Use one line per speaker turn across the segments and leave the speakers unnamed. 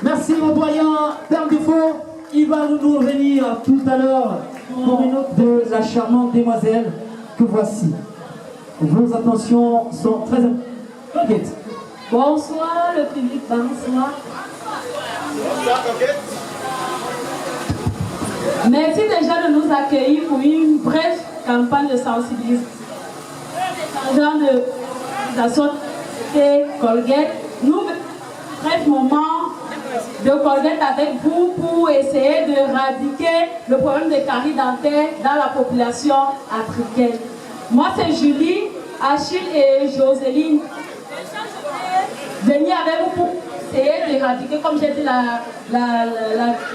Merci mon doyen Père Dufault. Il va nous revenir tout à l'heure pour une autre de la charmante demoiselle que voici. Vos attentions sont très importantes.
Bonsoir le public, bonsoir. Merci déjà de nous accueillir pour une brève campagne de sensibilisation de Colgate. Nous, bref moment de Colgate avec vous pour essayer d'éradiquer le problème de caries dentaires dans la population africaine. Moi, c'est Julie, Achille et Joséline. Venir avec vous pour essayer d'éradiquer, comme j'ai dit, la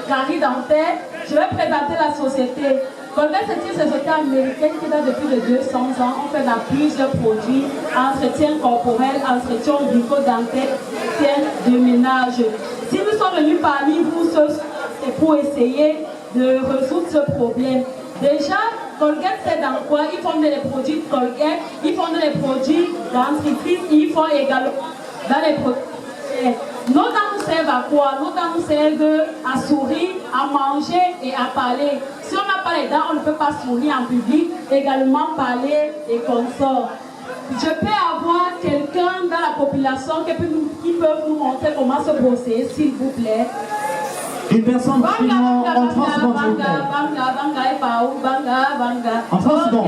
carie dentaire. Je vais présenter la société. Colgate, c'est une société américaine qui date depuis de 200 ans. On fait dans plusieurs produits, entretien corporel, entretien bucco-dentaire, entretien de ménage. Si nous sommes venus parmi vous, c'est pour essayer de résoudre ce problème. Déjà, Colgate, c'est dans quoi? Ils font des produits de Colgate, ils font des produits d'entreprise, ils font également dans les produits. Nos dents nous servent à quoi? Nos dents nous servent à sourire, à manger et à parler. Si on n'a pas les dents, on ne peut pas sourire en public, également parler et consort. Je peux avoir quelqu'un dans la population qui peut nous montrer comment se brosser, s'il vous plaît.
Une personne rapidement en 30 secondes, s'il vous plaît. En 30 secondes.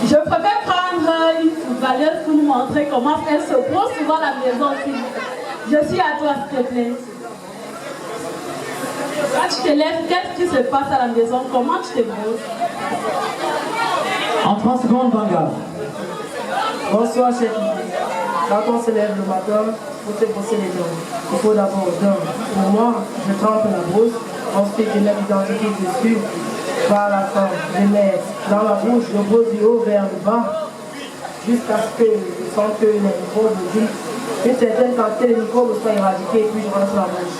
Je préfère prendre une valeur pour nous montrer comment elle se brosse souvent à la maison aussi. Je suis à toi, s'il te plaît. Quand tu te lèves, qu'est-ce qui se passe à la maison? Comment tu te brosses?
En 30 secondes, Banga.
Bonsoir, chef. Quand on se lève le matin, pour se brosser les dents, il faut d'abord pour moi, je trempe la brosse, ensuite je mets l'identité dessus, par la fin, je mets dans la bouche, je brosse du haut vers le bas, jusqu'à ce que je sente que les microbes une certaine quantité de microbes soient éradiqués, puis je rentre la bouche.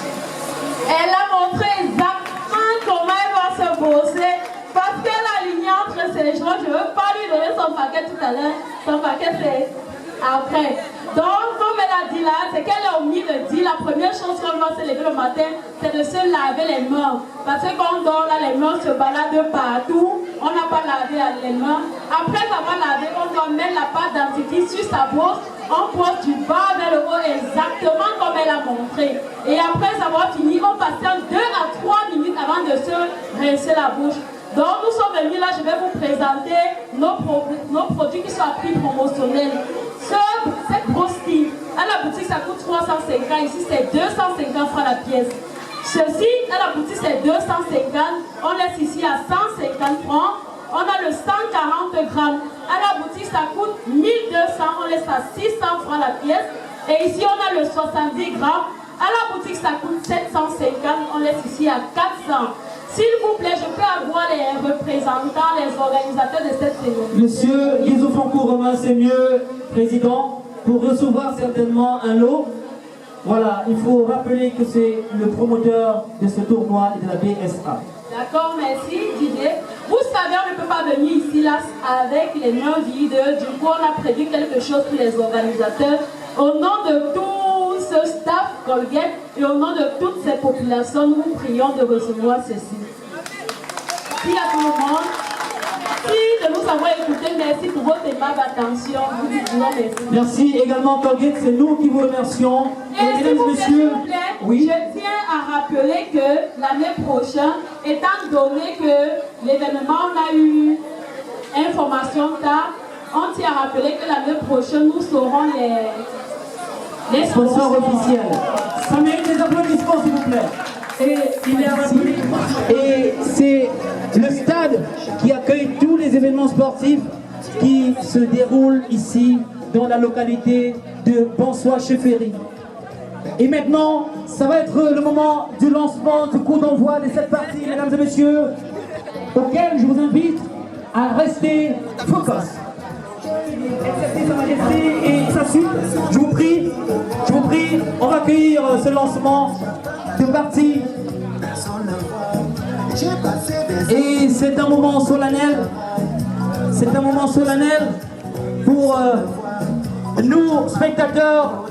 Elle a montré exactement comment elle va se brosser, parce qu'elle a aligné entre ses joints. Je ne veux pas lui donner son paquet tout à l'heure, son paquet c'est après. Donc, comme elle a dit là, c'est qu'elle a omis de dire la première chose qu'on doit se lever le matin, c'est de se laver les mains. Parce que quand on dort là, les mains se baladent partout. On n'a pas lavé les mains. Après avoir lavé, on doit mettre la pâte dentifrice sur sa brosse. On pose du bas vers le haut exactement comme elle a montré. Et après avoir fini, on patiente 2 à 3 minutes avant de se rincer la bouche. Donc nous sommes venus là, je vais vous présenter nos produits qui sont à prix promotionnel. Cette brosse-ci, à la boutique ça coûte 350, ici c'est 250 francs la pièce. Ceci, à la boutique c'est 250, on laisse ici à 150 francs. On a le 140 grammes. À la boutique ça coûte 1200, on laisse à 600 francs la pièce. Et ici on a le 70 grammes. À la boutique ça coûte 750, on laisse ici à 400. S'il vous plaît, je peux avoir les représentants, les organisateurs de cette cérémonie.
Monsieur Guizou Romain, c'est mieux, président, pour recevoir certainement un lot. Voilà, il faut rappeler que c'est le promoteur de ce tournoi et de la BSA.
D'accord, merci Didier. Vous savez, on ne peut pas venir ici là avec les mains vides. Du coup, on a prévu quelque chose pour les organisateurs. Au nom de tout ce staff Colgate et au nom de toutes ces populations, nous vous prions de recevoir ceci. Merci à tout le monde. Merci de nous avoir écoutés. Merci pour votre aimable attention. Nous vous disons merci.
Merci également Colgate, c'est nous qui vous remercions.
Et s'il vous plaît,
oui.
Je tiens à rappeler que l'année prochaine, étant donné que l'événement, on a eu information tard, on tient à rappeler que l'année prochaine, nous serons les
sponsors officiels. Ça mérite des applaudissements, s'il vous plaît. Et c'est le stade qui accueille tous les événements sportifs qui se déroulent ici dans la localité de Bonsoir-Chefferie. Et maintenant, ça va être le moment du lancement, du coup d'envoi de cette partie, mesdames et messieurs, auquel je vous invite à rester focus. Acceptez Sa Majesté et sa suite. Je vous prie, on va accueillir ce lancement de partie. Et c'est un moment solennel. C'est un moment solennel pour nous, spectateurs,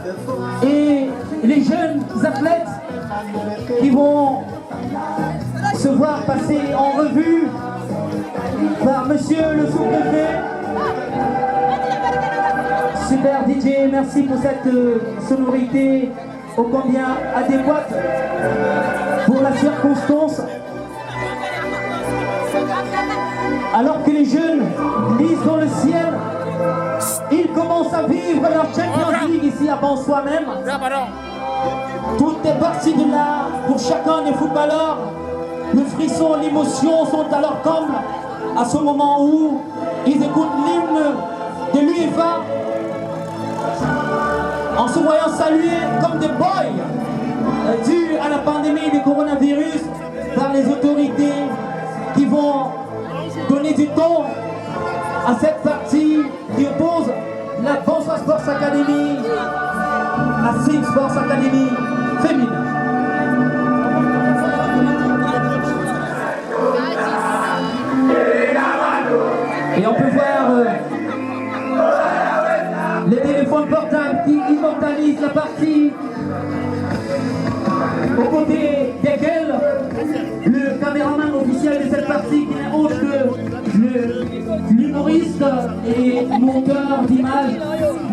et les jeunes athlètes qui vont se voir passer en revue par monsieur le sous-préfet. Super DJ, merci pour cette sonorité ô combien adéquate pour la circonstance. Alors que les jeunes lisent dans le ciel, ils commencent à vivre leur Champions League ici à Bonsoir même. Tout est parti de là pour chacun des footballeurs. Le frisson, l'émotion sont à leur comble à ce moment où ils écoutent l'hymne de l'UEFA en se voyant saluer comme des boys dû à la pandémie du coronavirus par les autorités qui vont donner du ton à cette partie qui oppose la Bonsoir Sports Academy à Sing Sports Academy féminin. téléphone portable qui immortalise la partie, aux côtés desquels le caméraman officiel de cette partie, qui n'est autre que l'humoriste et monteur d'images,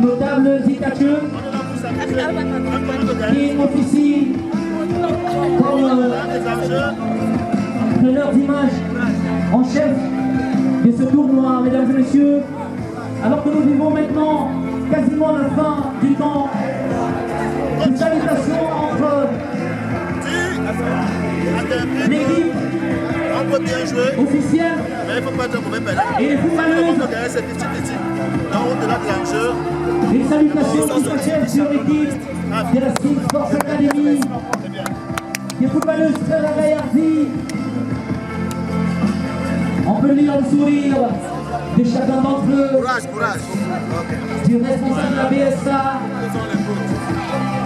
notable Zikachu, qui officie comme preneur d'images en chef de ce tournoi, mesdames et messieurs. Alors que nous vivons maintenant quasiment la fin du temps, une salutation entre l'équipe officielle et les footballeuses. Une salutation qui s'achève sur l'équipe de la Six Force Academy, des footballeuses très agaillardies. On peut lire le sourire de chacun d'entre eux, du responsable de la BSA,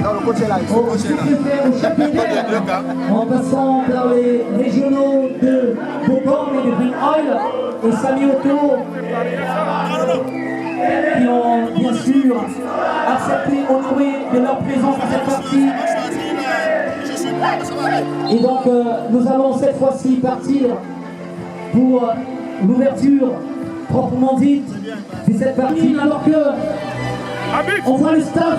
au secrétaire, au chapelaire, en passant par les régionaux de Bocom et de Green Oil et Sami Otto, qui ont bien sûr accepté, honoré de leur présence à cette partie. Et donc nous allons cette fois-ci partir pour l'ouverture proprement dite de cette partie, alors que on voit le staff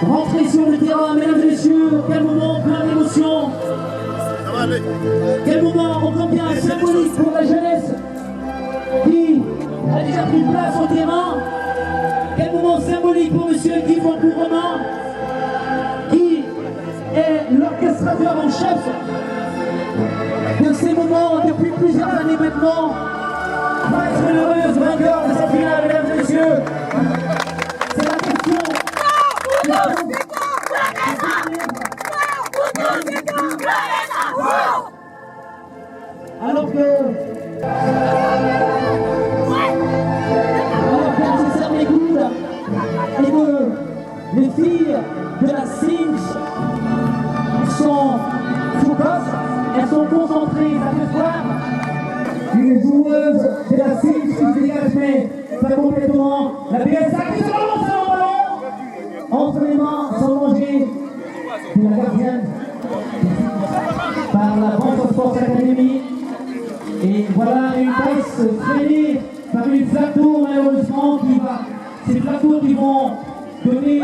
rentrer sur le terrain. Mesdames et messieurs, quel moment plein d'émotion, quel moment ô combien symbolique pour la jeunesse qui a déjà pris place au terrain, quel moment symbolique pour monsieur Guy Romain, qui est l'orchestrateur en chef de ces moments depuis plusieurs années maintenant. Va être l'heureuse vainqueur de cette finale, mesdames et messieurs. C'est la question. Alors que se servent les coudes et que les filles de la Sims sont focus, elles sont concentrées, ça fait voir. Une joueuse de la Sims qui se dégage, mais pas complètement. La BSA qui se relance en ballon entre les mains sans danger de la gardienne par la Grande Force Academy. Et voilà une passe freinée par une flaque-tour, malheureusement, qui va. Ces flaque-tours qui vont donner,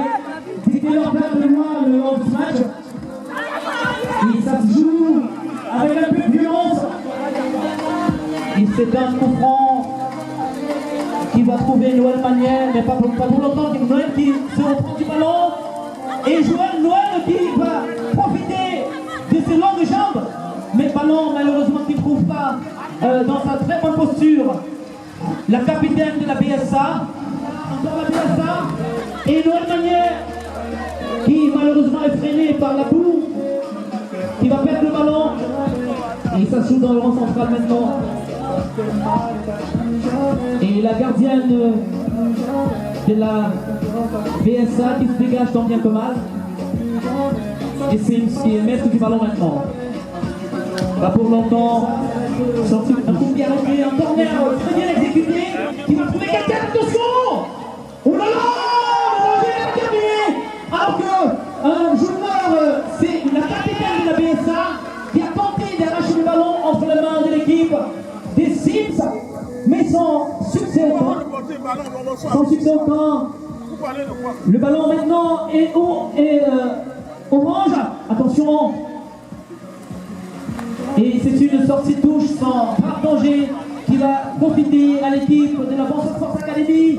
dicter leur plan de loi le long du match. Et ça se joue avec un peu de violence. Et c'est un coup franc qui va trouver Noël Manière, mais pas pour longtemps, Noël qui se reprend du ballon. Et Noël qui va profiter de ses longues jambes, mais ballon malheureusement qui ne trouve pas dans sa très bonne posture la capitaine de la BSA, encore la BSA, et Noël Manière qui malheureusement est freiné par la boue, qui va perdre le ballon. Et ça se joue dans le rang central maintenant. Et la gardienne de la BSA qui se dégage tant bien que mal. Et Sims qui est maître du ballon maintenant. Pas pour longtemps. Sorti un coup de pied arrêté, un corner très bien exécuté. Qui va trouver quelqu'un, attention! Oh là là! Le danger est terminé! Alors que un joueur, c'est la capitaine de la BSA qui a tenté d'arracher le ballon entre les mains de l'équipe des Sims, mais sans succès aucun. Sans succès aucun. Le ballon maintenant est orange. Attention. Et c'est une sortie de touche sans danger qui va profiter à l'équipe de la Grande Force Academy.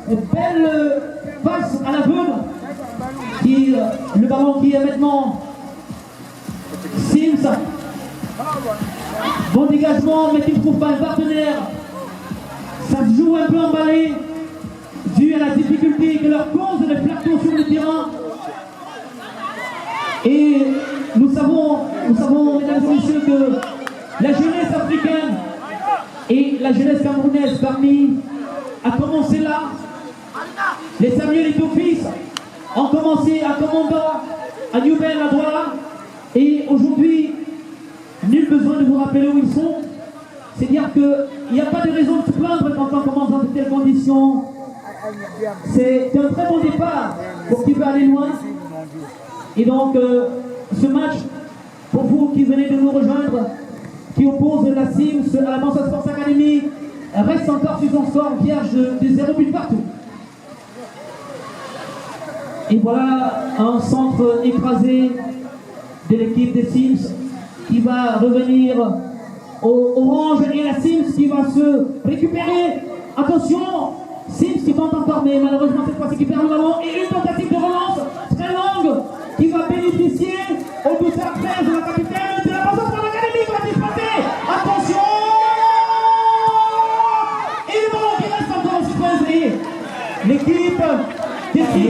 Une belle passe à la veuve. Le ballon qui est maintenant Sims. Bon dégagement, mais qui ne trouve pas un partenaire. Ça se joue un peu emballé, dû à la difficulté que leur cause les plateaux sur le terrain. Et nous savons, mesdames et messieurs, que la jeunesse africaine et la jeunesse camerounaise parmi a commencé là. Les Samuel Eto'o-fils ont commencé à Komanda, à Newbel, à Douala. Et aujourd'hui, nul besoin de vous rappeler où ils sont. C'est dire qu'il n'y a pas de raison de se plaindre quand on commence dans de telles conditions. C'est un très bon départ pour qui peut aller loin. Et donc, ce match, pour vous qui venez de nous rejoindre, qui oppose la Sims à la Bansoa Sports Academy, reste encore sur son score vierge de 0 but partout. Et voilà un centre écrasé de l'équipe des Sims qui va revenir au orange et la Sims qui va se récupérer. Attention, Sims qui tente encore, mais malheureusement cette fois-ci qui perd le ballon et une tentative de relance très longue qui va bénéficier au but à 13 de la capitaine de la Bansoa Sports Academy qui va disparaître. Attention, et le ballon qui reste encore en suspense. L'équipe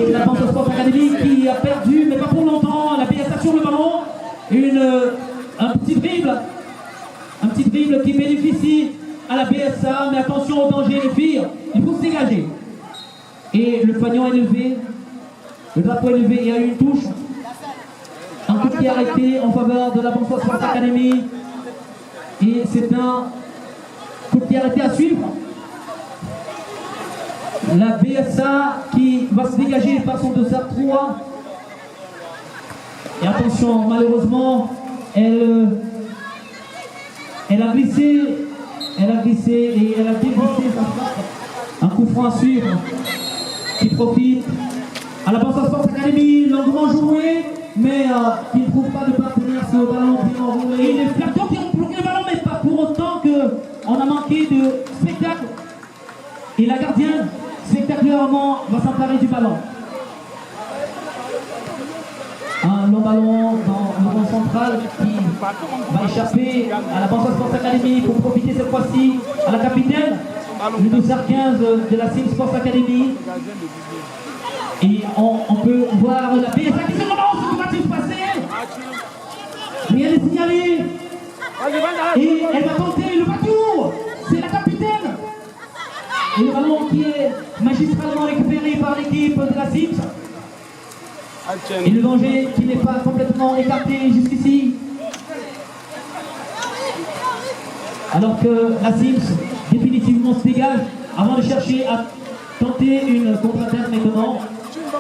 de la Bansoa Sports Academy qui a perdu, mais pas pour longtemps, la BSA sur le ballon. Un petit dribble qui bénéficie à la BSA, mais attention au danger les filles, il faut se dégager. Et le fanion est levé, le drapeau est levé, il y a eu une touche. Un coup de pied arrêté en faveur de la Bansoa Sports Academy. Et c'est un coup de pied arrêté à suivre. La BSA qui va se dégager par son dossard 3. Et attention, malheureusement, elle a glissé et elle a dévissé sa frappe. Un coup franc à suivre qui profite à la Bansoa Sports Academy, longuement joué, mais qui ne trouve pas de partenaire sur le ballon qui enroulé. Et les flatteurs qui ont bloqué le ballon, mais pas pour autant qu'on a manqué de spectacle. Et la gardienne, spectaculairement, va s'emparer du ballon. Un long ballon dans le rond central qui va échapper à la Bansoa Sports Academy pour profiter cette fois-ci à la capitaine, le dossard 15 de la Sims Sports Academy. Et on peut voir la BSA qui se relance, que va-t-il se passer? Rien n'est signalé. Et elle va tenter le bateau. C'est la capitaine. Et le ballon qui est magistralement récupéré par l'équipe de la Sims. Et le danger qui n'est pas complètement écarté jusqu'ici. Alors que la Sims définitivement se dégage avant de chercher à tenter une contre-attaque maintenant.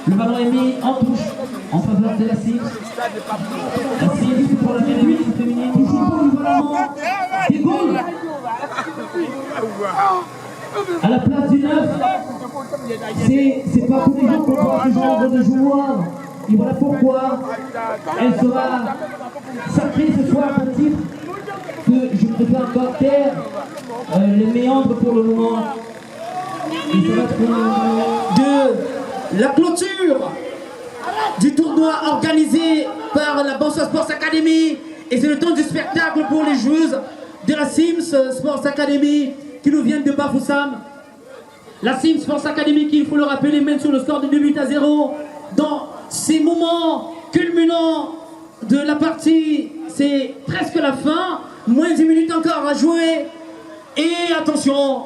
Le ballon est mis en touche en faveur de la Sims. La Sims pour la féminine qui joue pour le ballon des goals. À la place du 9, c'est pas tous les jours qu'on voit ce genre de joueur. Et voilà pourquoi elle sera sacrée ce soir pour titre que je préfère encore taire les méandres pour le moment. Et ça va être de la clôture du tournoi organisé par la Bansoa Sports Academy. Et c'est le temps du spectacle pour les joueuses de la Sims Sports Academy qui nous viennent de Bafoussam. La Sims Sports Academy qui, il faut le rappeler, mène sur le score de 2-0. Dans ces moments culminants de la partie, c'est presque la fin. Moins d'10 minutes encore à jouer. Et attention,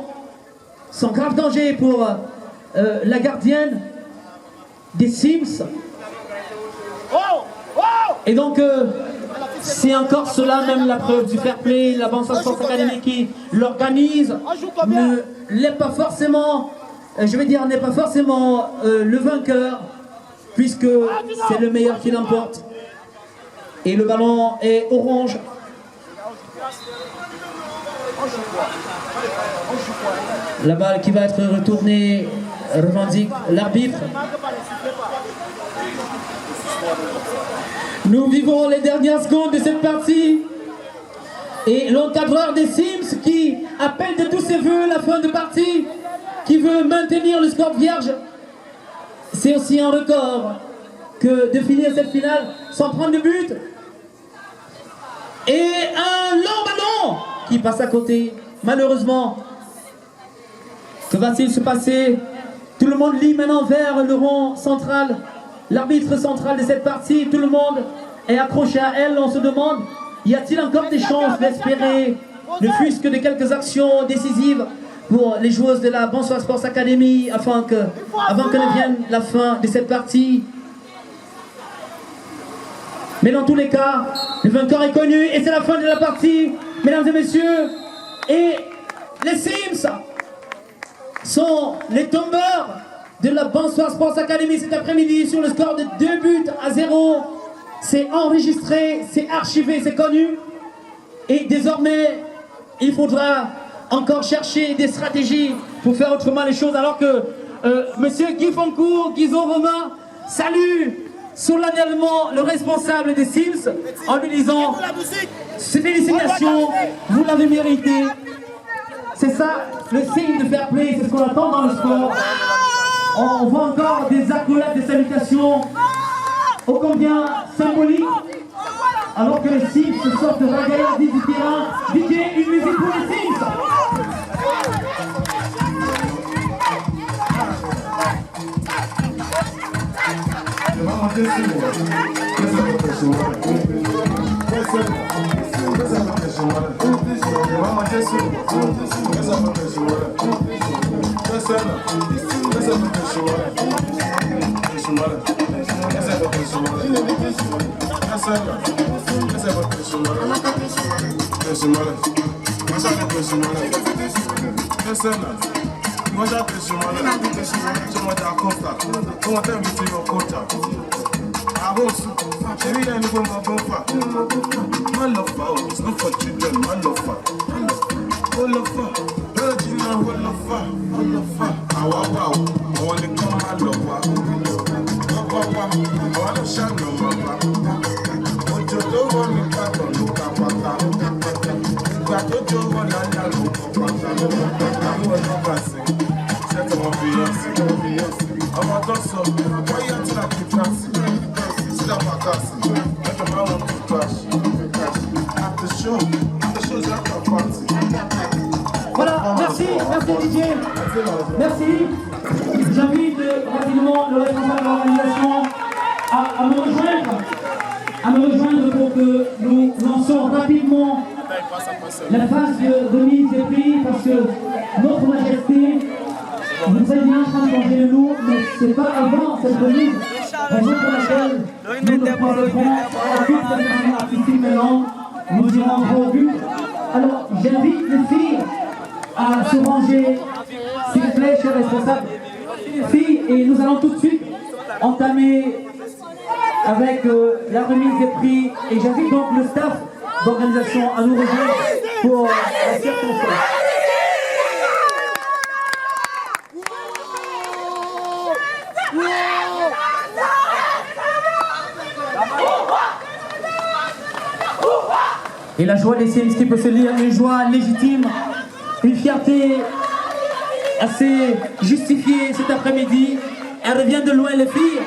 sans grave danger pour la gardienne des Sims. Et donc, c'est encore cela, même la preuve du fair play. La Bansoa Sports Academy qui l'organise ne l'est pas forcément, je vais dire, n'est pas forcément le vainqueur, puisque c'est le meilleur qui l'emporte. Et le ballon est orange. La balle qui va être retournée revendique l'arbitre. Nous vivons les dernières secondes de cette partie. Et l'encadreur des Sims qui appelle de tous ses voeux la fin de partie, qui veut maintenir le score vierge. C'est aussi un record que de finir cette finale sans prendre de but. Et un long ballon qui passe à côté. Malheureusement, que va-t-il se passer? Tout le monde lit maintenant vers le rond central. L'arbitre central de cette partie, tout le monde est accroché à elle. On se demande, y a-t-il encore des chances d'espérer, ne fût-ce que de quelques actions décisives pour les joueuses de la Bansoa Sports Academy avant que ne vienne la fin de cette partie. Mais dans tous les cas, le vainqueur est connu et c'est la fin de la partie, mesdames et messieurs. Et les Sims sont les tombeurs de la Bonsoir Sports Academy cet après-midi sur le score de 2-0. C'est enregistré, c'est archivé, c'est connu. Et désormais, il faudra encore chercher des stratégies pour faire autrement les choses, alors que Monsieur Guy Foncourt, Guizot Romain, salue solennellement le responsable des Sims en lui disant « Félicitations, vous l'avez mérité ». C'est ça, le signe de fair play, c'est ce qu'on attend dans le sport. On voit encore des accolades, des salutations ô combien symboliques, alors que les Sims se sortent ragaillardis du terrain. DJ, une musique pour les Sims. Voilà, merci DJ, merci. J'invite rapidement le responsable de l'organisation à me rejoindre pour que nous lançons rapidement la phase de remise des prix, parce que notre majesté, vous savez bien, je pense qu'on fait le loup, mais ce n'est pas avant cette remise, raison pour laquelle nous nous procéderons à toute la cérémonie artistique maintenant, nous irons au but. Alors j'invite les filles à se ranger, s'il vous plaît, chers responsables. Filles, et nous allons tout de suite entamer avec la remise des prix, et j'invite donc le staff d'organisation à nous rejoindre pour la circonstance. Et la joie des Sims qui peut se lire, une joie légitime, une fierté assez justifiée cet après-midi. Elle revient de loin, les filles,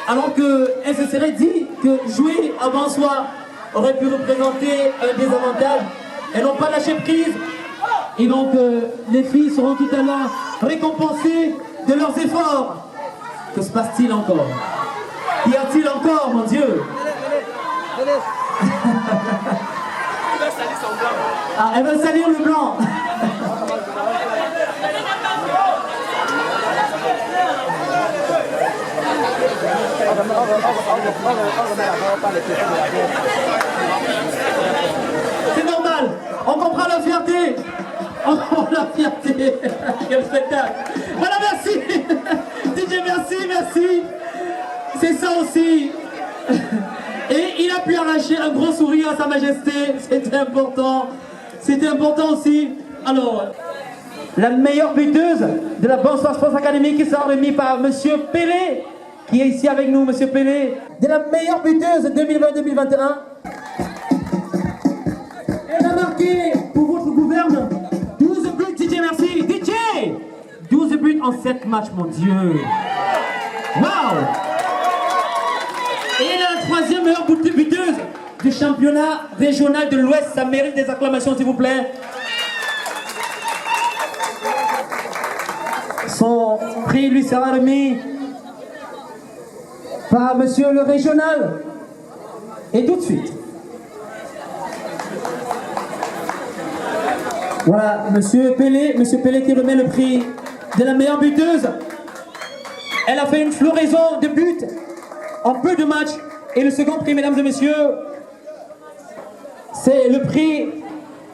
alors qu'elles se seraient dit que jouer avant soi aurait pu représenter un désavantage. Elles n'ont pas lâché prise. Et donc les filles seront tout à l'heure récompensées de leurs efforts. Que se passe-t-il encore? Qu'y a-t-il encore, mon Dieu? Ah, elle va salir le blanc. C'est normal, on comprend la fierté. On comprend la fierté. Quel spectacle. Voilà, merci. DJ, merci. C'est ça aussi. Et il a pu arracher un gros sourire à Sa Majesté. C'était important. C'était important aussi. Alors, la meilleure buteuse de la Bonsoir Sports Academy qui sera remise par Monsieur Pelé, qui est ici avec nous, Monsieur Pelé, de la meilleure buteuse 2020-2021. Elle a marqué pour votre gouverne 12 buts, DJ, merci. DJ 12 buts en 7 matchs, mon Dieu. Waouh. Et la troisième meilleure buteuse du championnat régional de l'Ouest. Ça mérite des acclamations, s'il vous plaît. Son prix lui sera remis par Monsieur le Régional. Et tout de suite. Voilà, Monsieur Pelé qui remet le prix de la meilleure buteuse. Elle a fait une floraison de buts en peu de matchs. Et le second prix, mesdames et messieurs, c'est le prix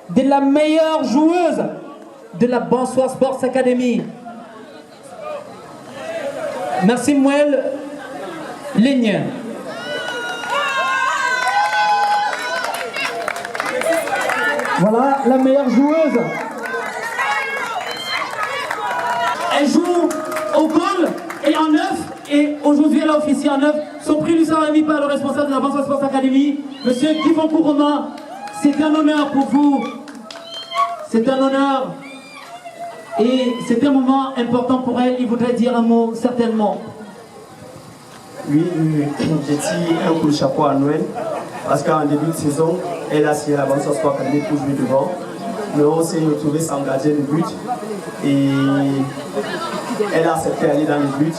de la meilleure joueuse de la Bonsoir Sports Academy. Merci Mouel Ligne. Voilà la meilleure joueuse. Elle joue au goal et en neuf. Et aujourd'hui, elle a officié en neuf. Son prix lui sera remis par le responsable de la Banque Sports Academy, Monsieur Guy Romain. C'est un honneur pour vous. C'est un honneur. Et c'est un moment important pour elle. Il voudrait dire un mot, certainement.
Oui, j'ai tiré un coup de chapeau à Noël. Parce qu'en début de saison, elle a signé la Banque Sports Academy pour jouer devant. Mais on s'est retrouvé sans gardien de but. Et elle a accepté d'aller dans le but.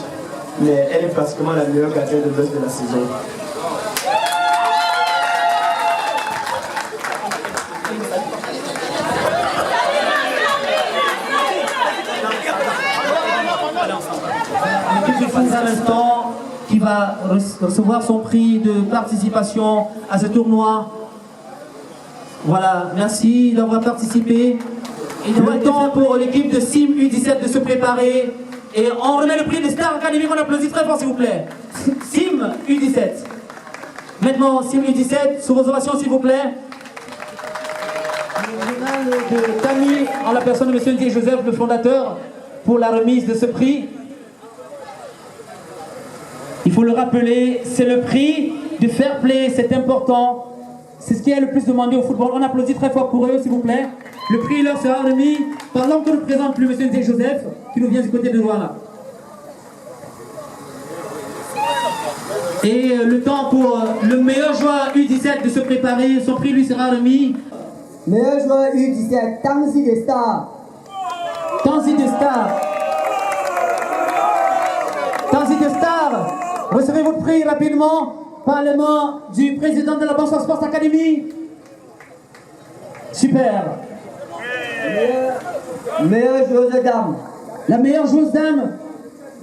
Mais elle est pratiquement la meilleure gardienne de l'Ouest de la saison.
À l'instant, qui va recevoir son prix de participation à ce tournoi. Voilà, merci d'avoir participé. Il y aura le temps pour l'équipe de Sim U17 de se préparer. Et on remet le prix de Star Academy, qu'on applaudit très fort s'il vous plaît. Sim U17. Maintenant, Sim U17, sous vos ovations s'il vous plaît. Le de Tami, en la personne de M. Ndiaye Joseph, le fondateur, pour la remise de ce prix. Il faut le rappeler, c'est le prix du fair play, c'est important. C'est ce qui est le plus demandé au football. On applaudit très fort pour eux, s'il vous plaît. Le prix leur sera remis par l'homme que ne présente plus, M. Ndiaye Joseph, qui nous vient du côté de Douala. Et le temps pour le meilleur joueur U17 de se préparer, son prix lui sera remis.
Meilleur joueur U17, Tanzi de Star.
Tanzi de Star. Tanzi de Star. Recevez votre prix rapidement par les mains du président de la Banque Sports Academy. Super.
Meilleure joueuse dame.
La meilleure joueuse dame,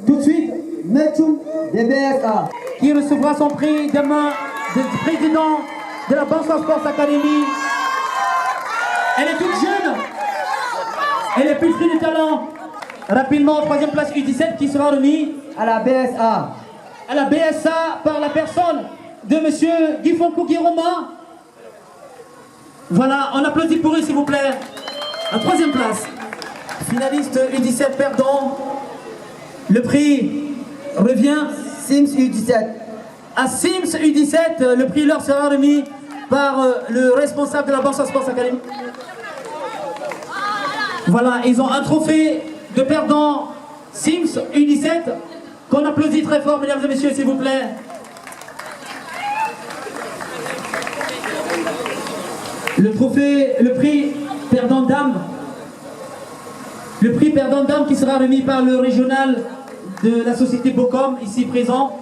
tout de suite,
Metchoum de BSA.
qui recevra son prix demain du président de la Banque Sports Academy. Elle est toute jeune. Elle est plus de talent. Rapidement, troisième place U17 qui sera remis
À la BSA.
à la BSA par la personne de M. Guy Romain. Voilà, on applaudit pour eux s'il vous plaît. La troisième place, finaliste U17 perdant. Le prix revient
Sims U17.
à Sims U17. Le prix leur sera remis par le responsable de la Banque Sports Academy. Voilà, ils ont un trophée de perdant Sims U17 qu'on applaudit très fort, mesdames et messieurs, s'il vous plaît. Le trophée, le prix perdant dame. Le prix perdant dame qui sera remis par le régional de la société Bocom, ici présent.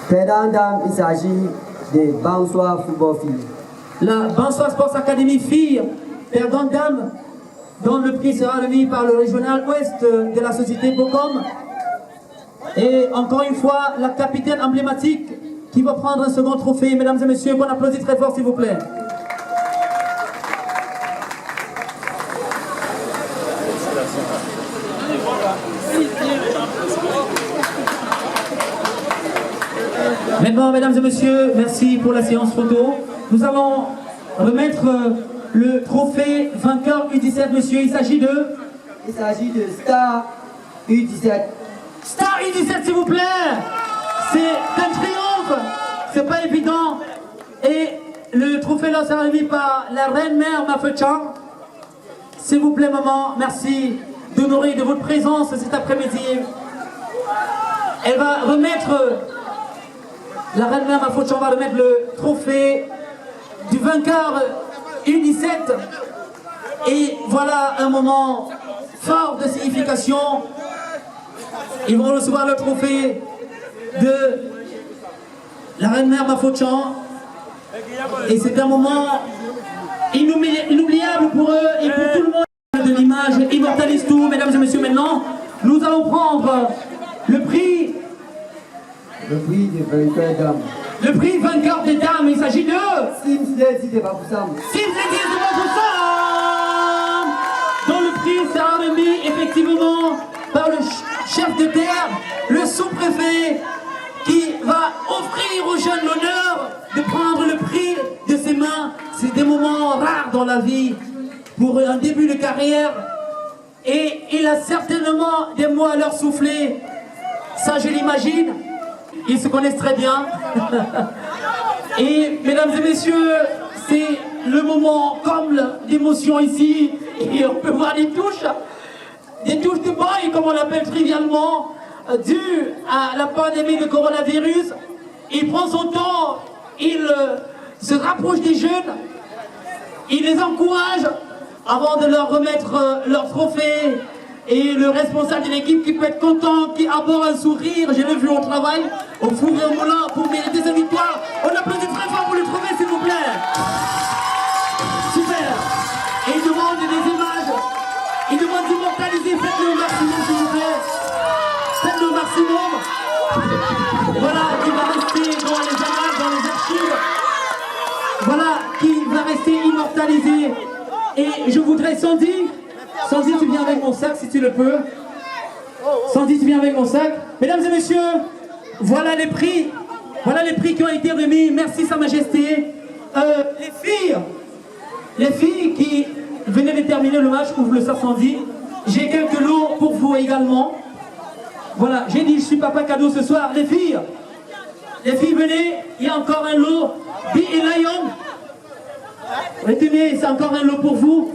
Perdant dame, il s'agit de Bonsoir Football Filles.
La Bonsoir Sports Academy Filles, perdant dame, dont le prix sera remis par le régional ouest de la société Bocom. Et encore une fois, la capitaine emblématique qui va prendre un second trophée. Mesdames et messieurs, qu'on applaudit très fort s'il vous plaît. Maintenant, mesdames et messieurs, merci pour la séance photo. Nous allons remettre le trophée vainqueur U17, monsieur. Il s'agit de
Star U17.
Star U17, s'il vous plaît. C'est un triomphe. C'est pas évident. Et le trophée là sera remis par la reine-mère Mafechan. S'il vous plaît, maman, merci d'honorer de votre présence cet après-midi. Elle va remettre, la reine-mère Mafechan va remettre le trophée du vainqueur U17. Et voilà un moment fort de signification. Ils vont recevoir le trophée de la reine-mère Mafochan. Et c'est un moment inoubliable pour eux et pour tout le monde. De l'image immortalise tout, mesdames et messieurs. Maintenant, nous allons prendre le prix.
Le prix de vainqueur dame.
Le prix vainqueur des dames. Il s'agit de
Sims Lady de Bafoussam.
Sims Lady de Bafoussam, dont le prix sera remis effectivement par le chef de terre, le sous-préfet, qui va offrir aux jeunes l'honneur de prendre le prix de ses mains. C'est des moments rares dans la vie pour un début de carrière. Et il a certainement des mots à leur souffler. Ça, je l'imagine. Ils se connaissent très bien. Et mesdames et messieurs, c'est le moment comble d'émotion ici. Et on peut voir des touches de bail, comme on l'appelle trivialement, dû à la pandémie de coronavirus. Il prend son temps, il se rapproche des jeunes, il les encourage avant de leur remettre leur trophée. Et le responsable de l'équipe qui peut être content, qui aborde un sourire, je l'ai vu au travail, au four et au moulin, pour mériter sa victoire. On applaudit très fort pour le trouver, s'il vous plaît. Super. Et il demande des images, il demande d'immortaliser, faites-le au maximum, s'il vous plaît. Faites-le au maximum. Voilà, qui va rester dans les annales, dans les archives. Voilà, qui va rester immortalisé. Et je voudrais, Sandy, tu viens avec mon sac si tu le peux. Sandy, tu viens avec mon sac. Mesdames et messieurs, voilà les prix. Voilà les prix qui ont été remis. Merci Sa Majesté. Les filles qui venaient de terminer le match, ouvre le sac Sandy. J'ai quelques lots pour vous également. Voilà, j'ai dit je suis papa cadeau ce soir. Les filles, venez. Il y a encore un lot. Bee et Lion. Retenez, c'est encore un lot pour vous.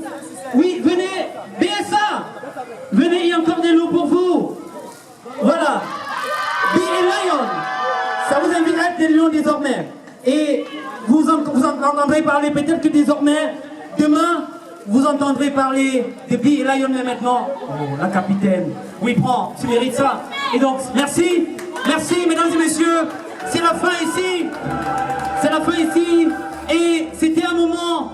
Oui, venez. BSA, venez, il y a encore des lots pour vous. Voilà. Bee et Lion. Ça vous invite à être des lions désormais. Et vous entendrez parler peut-être que désormais, demain, vous entendrez parler de Bee et Lion, mais maintenant, oh, la capitaine. Oui, prends, tu mérites ça. Et donc, merci. Merci, mesdames et messieurs. C'est la fin ici. C'est la fin ici. Et c'était un moment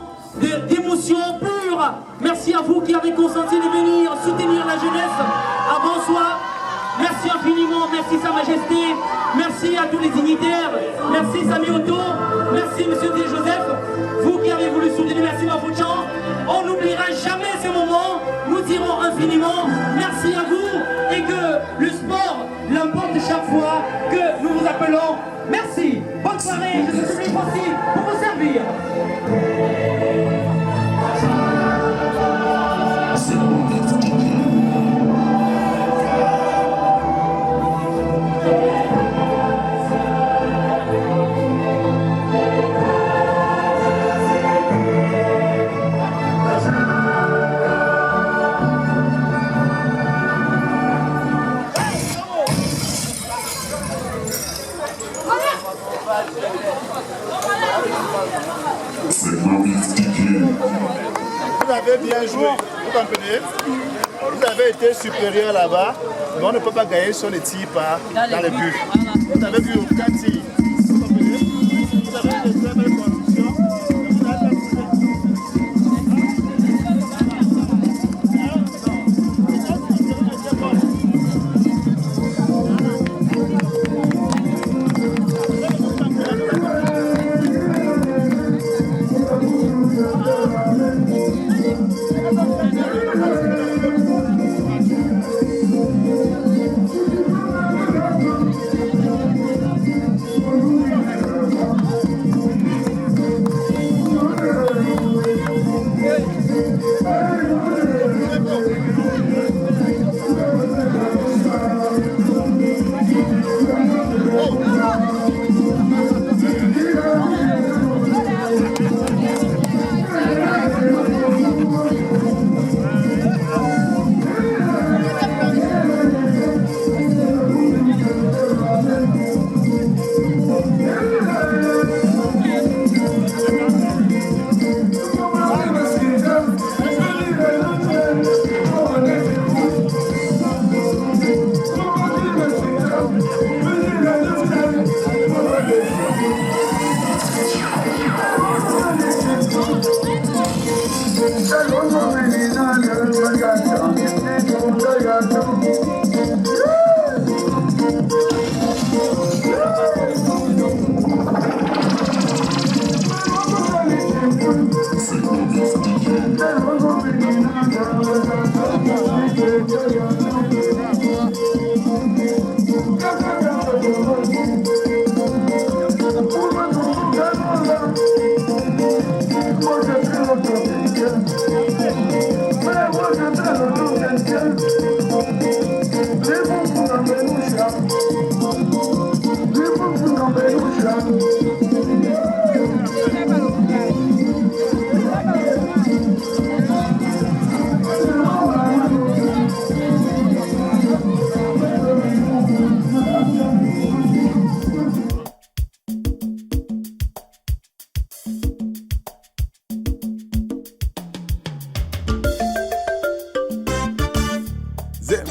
d'émotion pure. Merci à vous qui avez consenti de venir soutenir la jeunesse à Bonsoir. Merci infiniment, merci Sa Majesté, merci à tous les dignitaires, merci Samy Otto, merci Monsieur D. Joseph, vous qui avez voulu soutenir, merci Mafouchan. On n'oubliera jamais ce moment, nous dirons infiniment merci à vous et que le sport l'emporte chaque fois que nous vous appelons. Merci, bonne soirée, je suis libre aussi pour vous servir.
Vous avez bien joué, vous comprenez? Vous avez été supérieur là-bas, mais on ne peut pas gagner sur les tirs dans le but. Vous avez vu au 4 tirs, vous comprenez? Vous avez une très belle construction.
Thank you.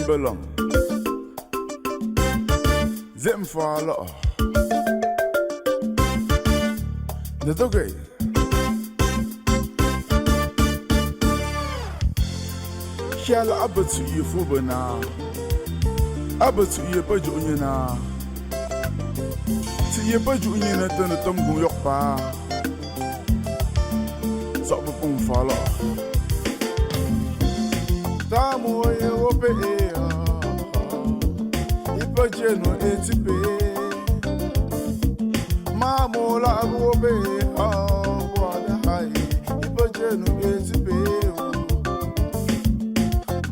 Belong. Zem fall. That's okay. Shall I bet you for now? I bet you put you in now. See you put you in a turn of tongue your pa. So upon follow. Tamo eu opeei, e pode no etipe. Mamola opeei, guarda aí, e pode no etipe.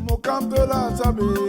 Mo canto lá sabe.